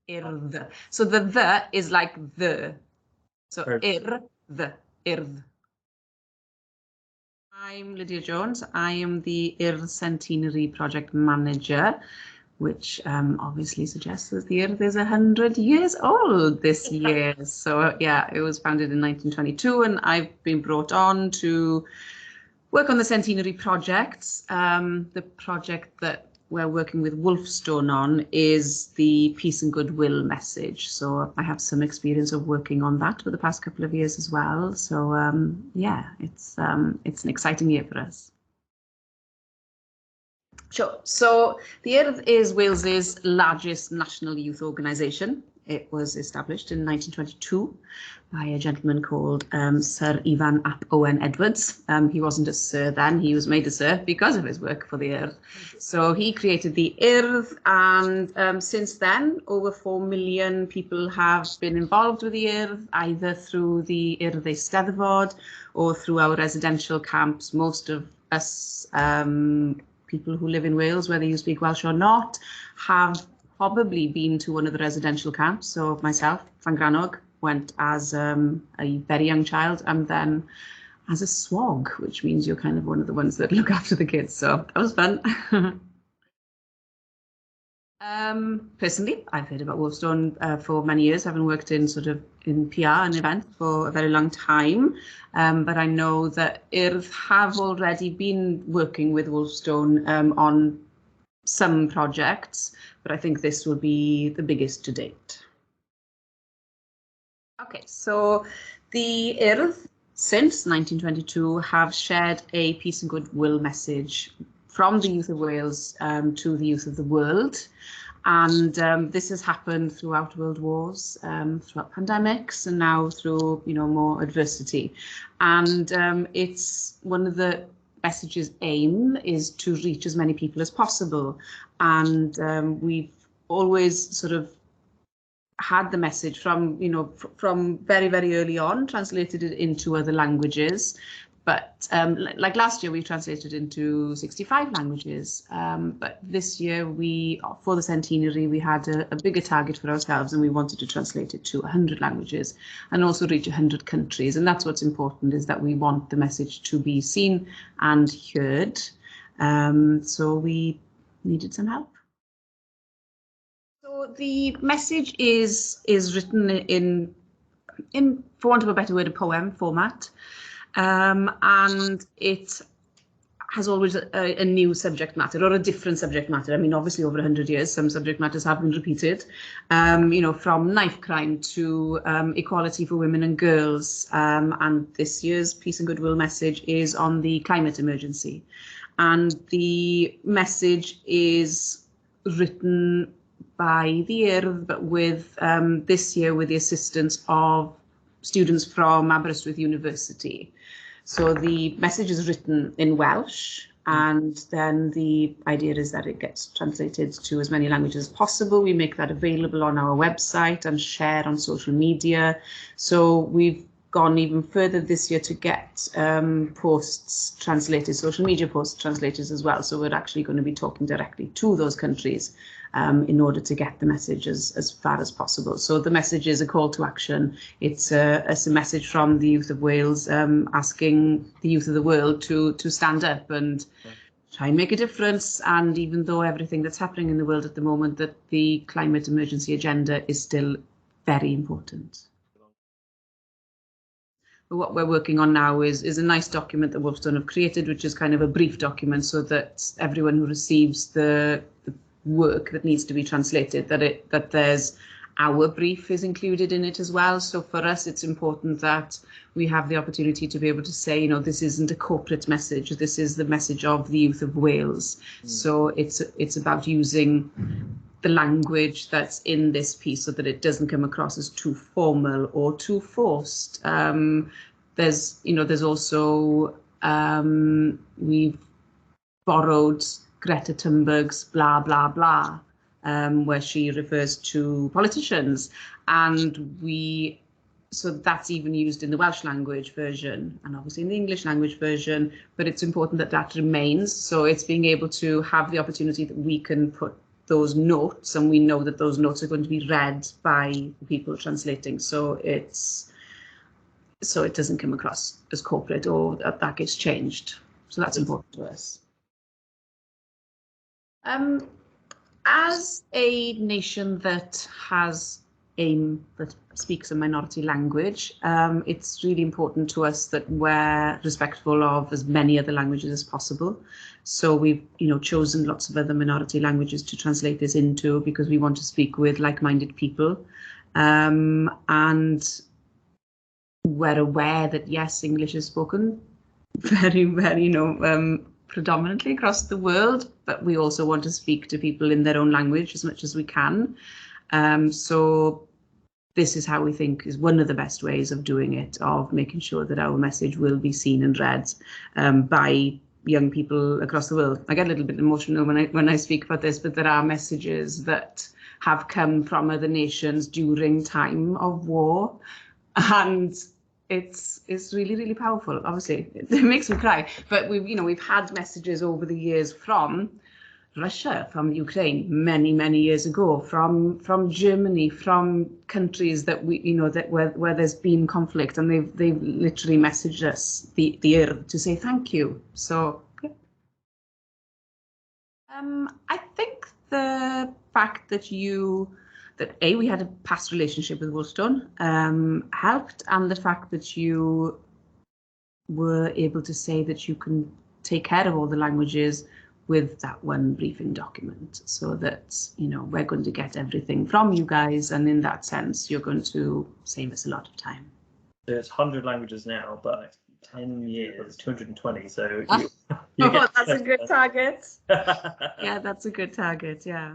Urdd. So the is like the. So Urdd, Urdd. I'm Lydia Jones. I am the Urdd Centenary Project Manager, which obviously suggests that the Urdd is 100 years old this year. So yeah, it was founded in 1922, and I've been brought on to work on the centenary projects. The project that we're working with Wolfestone on is the Peace and Goodwill message. So I have some experience of working on that for the past couple of years as well. So yeah, it's an exciting year for us. Sure. So the Urdd is Wales's largest national youth organisation. It was established in 1922 by a gentleman called Sir Ifan ap Owen Edwards. He wasn't a sir then, he was made a sir because of his work for the Urdd. So he created the Urdd, and since then over 4 million people have been involved with the Urdd, either through the Urdd Eisteddfod or through our residential camps. Most of us people who live in Wales, whether you speak Welsh or not, have probably been to one of the residential camps. So myself, Llangrannog, went as a very young child, and then as a swag, which means you're kind of one of the ones that look after the kids. So that was fun. Personally, I've heard about Wolfestone for many years, having worked in in PR and events for a very long time. But I know that Urdd have already been working with Wolfestone on some projects, but I think this will be the biggest to date. Okay, so the Urdd, since 1922, have shared a peace and goodwill message from the youth of Wales to the youth of the world. And this has happened throughout world wars, throughout pandemics, and now through more adversity. And it's one of the message's aim is to reach as many people as possible. And we've always had the message from very, very early on, translated it into other languages. But like last year, we translated into 65 languages. But this year, for the centenary, we had a bigger target for ourselves, and we wanted to translate it to 100 languages and also reach 100 countries. And that's what's important, is that we want the message to be seen and heard. So we needed some help. So the message is written in, for want of a better word, a poem format. And it has always a new subject matter, or a different subject matter. I mean, obviously over 100 years, some subject matters have been repeated, from knife crime to equality for women and girls. And this year's Peace and Goodwill message is on the climate emergency. And the message is written by the Urdd, but with this year with the assistance of students from Aberystwyth University. So the message is written in Welsh, and then the idea is that it gets translated to as many languages as possible. We make that available on our website and share on social media. So we've gone even further this year to get posts translated, social media posts translated as well. So we're actually going to be talking directly to those countries in order to get the message as far as possible. So the message is a call to action. It's a message from the youth of Wales asking the youth of the world to stand up and try and make a difference. And even though everything that's happening in the world at the moment, that the climate emergency agenda is still very important. But what we're working on now is a nice document that Wolfestone have created, which is kind of a brief document, so that everyone who receives the work that needs to be translated, that there's our brief is included in it as well. So for us, it's important that we have the opportunity to be able to say, this isn't a corporate message. This is the message of the youth of Wales. So it's about using the language that's in this piece so that it doesn't come across as too formal or too forced. There's also, we've borrowed Greta Thunberg's blah, blah, blah, where she refers to politicians. And so that's even used in the Welsh language version and obviously in the English language version, but it's important that that remains. So it's being able to have the opportunity that we can put those notes, and we know that those notes are going to be read by the people translating. So it doesn't come across as corporate or that gets changed. So that's important to us. As a nation that speaks a minority language, it's really important to us that we're respectful of as many other languages as possible. So we've, chosen lots of other minority languages to translate this into, because we want to speak with like-minded people. And we're aware that, yes, English is spoken very, very, predominantly across the world, but we also want to speak to people in their own language as much as we can. So this is how we think is one of the best ways of doing it, of making sure that our message will be seen and read by young people across the world. I get a little bit emotional when I speak about this, but there are messages that have come from other nations during time of war, and it's really, really powerful. Obviously, it makes me cry. But we've had messages over the years from Russia, from Ukraine, many years ago, from Germany, from countries that where there's been conflict, and they've literally messaged us, the Urdd, to say thank you. So yeah. I think the fact that we had a past relationship with Wolfestone helped, and the fact that you were able to say that you can take care of all the languages with that one briefing document, so that we're going to get everything from you guys, and in that sense you're going to save us a lot of time. There's 100 languages now, but 10 years, 220. So that's a good target. Yeah, that's a good target. Yeah.